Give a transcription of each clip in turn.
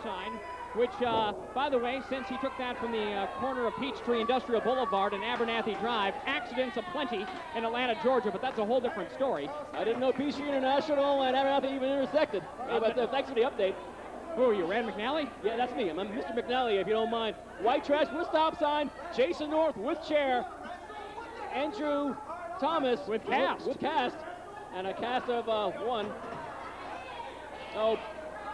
sign, which, by the way, since he took that from the corner of Peachtree Industrial Boulevard and Abernathy Drive, accidents aplenty in Atlanta, Georgia, but that's a whole different story. I didn't know Peachtree International and Abernathy even intersected. Hey, but thanks for the update. Who are you, Rand McNally? Yeah, that's me. I'm Mr. McNally, if you don't mind. White trash with stop sign. Jason North with chair. Andrew Thomas with cast. With cast. And a cast of one. Oh,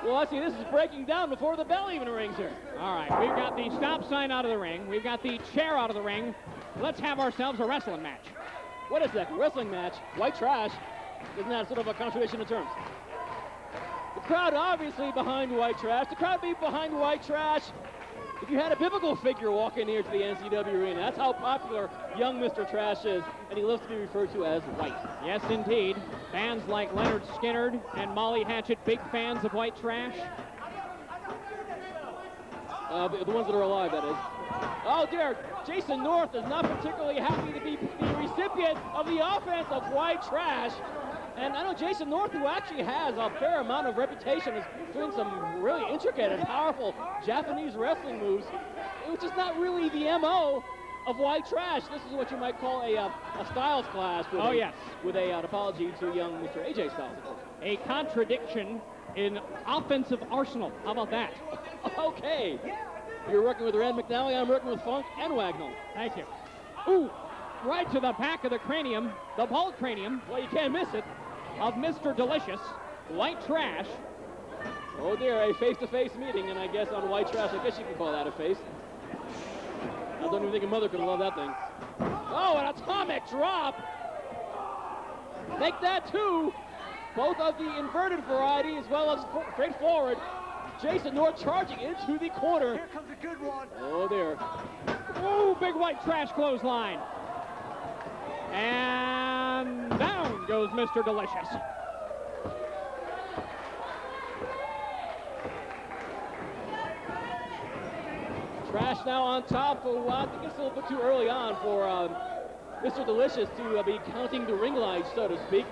well, let's see. This is breaking down before the bell even rings here. All right, we've got the stop sign out of the ring. We've got the chair out of the ring. Let's have ourselves a wrestling match. What is that? Wrestling match? White trash? Isn't that sort of a contradiction of terms? The crowd obviously behind white trash. The crowd be behind white trash. If you had a biblical figure walk in here to the NCW arena, that's how popular young Mr. Trash is, and he loves to be referred to as white. Yes, indeed. Fans like Leonard Skinner and Molly Hatchet, big fans of white trash. The ones that are alive, that is. Oh, dear. Jason North is not particularly happy to be the recipient of the offense of white trash. And I know Jason North, who actually has a fair amount of reputation, is doing some really intricate and powerful Japanese wrestling moves, which is not really the MO of white trash. This is what you might call a Styles clash. With an apology to young Mr. AJ Styles, of course. A contradiction in offensive arsenal. How about that? Okay. You're working with Rand McNally, I'm working with Funk and Wagnall. Thank you. Ooh, right to the back of the cranium, the bald cranium. Well, you can't miss it. Of Mr. Delicious, white trash. Oh dear, a face-to-face meeting, and I guess on white trash, I guess you can call that a face. I don't even think a mother could love that thing. Oh, an atomic drop! Make that two! Both of the inverted variety as well as straight forward. Jason North charging into the corner. Here comes a good one. Oh dear. Oh, big white trash clothesline. And down goes Mr. Delicious. Trash now on top. Oh, I think it's a little bit too early on for Mr. Delicious to be counting the ring lights, so to speak.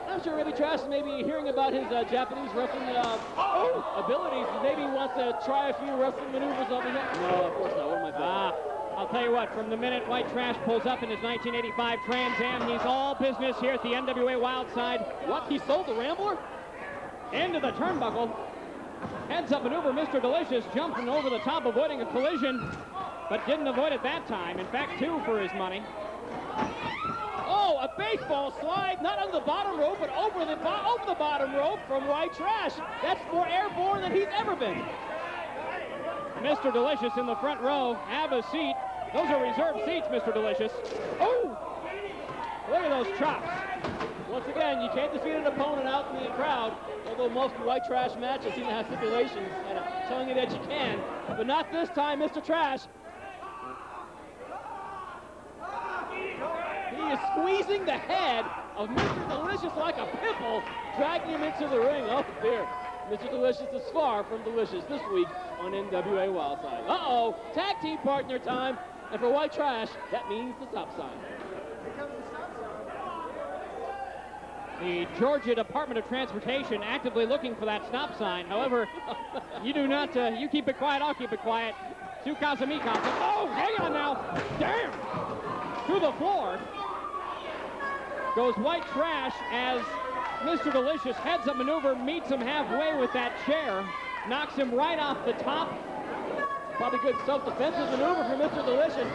I'm sure maybe Trash is maybe hearing about his Japanese wrestling abilities. Maybe he wants to try a few wrestling maneuvers over here. No, of course not. What am I thinking? I'll tell you what, from the minute White Trash pulls up in his 1985 Trans Am, he's all business here at the NWA Wildside. What? He sold the Rambler? Into the turnbuckle. Heads up maneuver, Mr. Delicious jumping over the top, avoiding a collision, but didn't avoid it that time. In fact, two for his money. Oh, a baseball slide, not on the bottom rope, but over the bottom rope from White Trash. That's more airborne than he's ever been. Mr. Delicious in the front row. Have a seat. Those are reserved seats, Mr. Delicious. Oh! Look at those chops. Once again, you can't defeat an opponent out in the crowd, although most White Trash matches seem to have stipulations and telling you that you can, but not this time, Mr. Trash. He is squeezing the head of Mr. Delicious like a pimple, dragging him into the ring. Oh, dear. Mr. Delicious is far from delicious this week on NWA Wildside. Uh-oh, tag team partner time. And for White Trash, that means the stop sign. The Georgia Department of Transportation actively looking for that stop sign. However, you do not, you keep it quiet, I'll keep it quiet. Two counts of me counts. Oh, hang on now. Damn. To the floor goes White Trash as Mr. Delicious heads up maneuver, meets him halfway with that chair, knocks him right off the top. Probably good self-defensive maneuver for Mr. Delicious.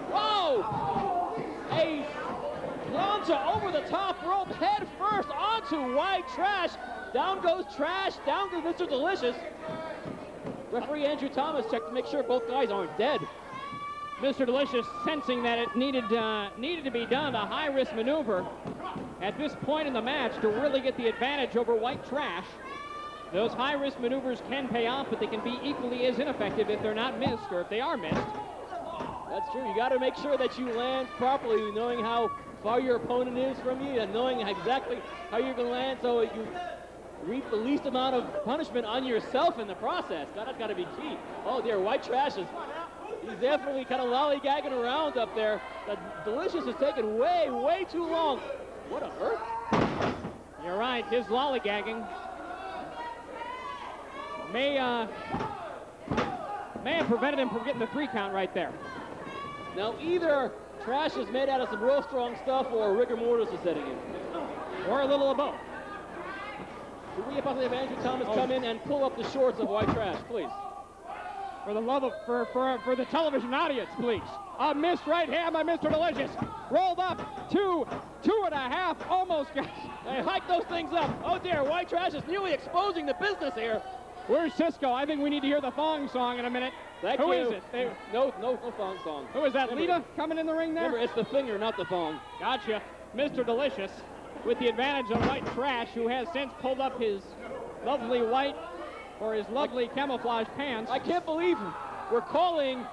Whoa! A plancha over the top rope, head first onto White Trash. Down goes Trash, down goes Mr. Delicious. Referee Andrew Thomas checked to make sure both guys aren't dead. Mr. Delicious sensing that it needed to be done, a high-risk maneuver at this point in the match to really get the advantage over White Trash. Those high-risk maneuvers can pay off, but they can be equally as ineffective if they're not missed or if they are missed. That's true. You got to make sure that you land properly, knowing how far your opponent is from you and knowing exactly how you're going to land so you reap the least amount of punishment on yourself in the process. That's got to be key. Oh, dear, White Trash he's definitely kind of lollygagging around up there. The Delicious is taking way, way too long. What on earth? You're right, his lollygagging. may have prevented him from getting the 3 count right there. Now either Trash is made out of some real strong stuff or rigor mortis is setting in. Or a little of both. Can we, possibly have Andrew Thomas come in and pull up the shorts of White Trash, please? For the love of, for the television audience, please. A missed right hand by Mr. Delicious. Rolled up, 2.5, almost got. Hey, hike those things up. Oh dear, White Trash is nearly exposing the business here. Where's Cisco? I think we need to hear the thong song in a minute. Who is it? No thong song. Who is that, Lita coming in the ring there? Remember, it's the finger, not the thong. Gotcha. Mr. Delicious with the advantage of White Trash, who has since pulled up his lovely white or his lovely camouflage pants. I can't believe we're calling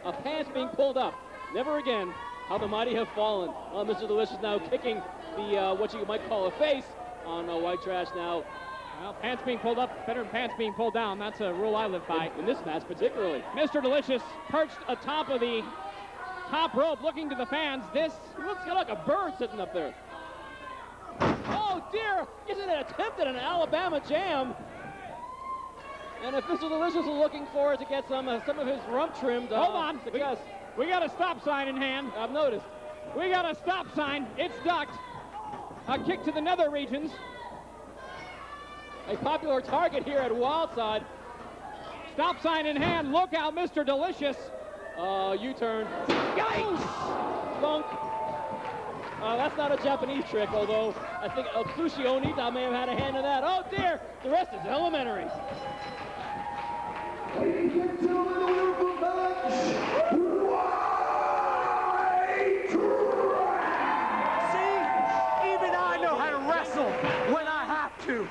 a pants being pulled up. Never again. How the mighty have fallen. Mr. Delicious now kicking the what you might call a face on White Trash now. Well, pants being pulled up, better than pants being pulled down. That's a rule I live by. In this match particularly. Mr. Delicious perched atop of the top rope looking to the fans. This looks kind of like a bird sitting up there. Oh dear! Isn't it attempted an Alabama jam? And if Mr. Delicious is looking forward to get some of his rump trimmed, hold on. Success. We got a stop sign in hand. I've noticed. We got a stop sign. It's ducked. A kick to the nether regions. A popular target here at Wildside. Stop sign in hand. Look out, Mr. Delicious. U-turn. Yikes! Funk. That's not a Japanese trick, although I think Tsushi Onita may have had a hand in that. Oh dear! The rest is elementary. Ladies and gentlemen, the winner of the match, White Trash! See? Even I know how to wrestle when I have to.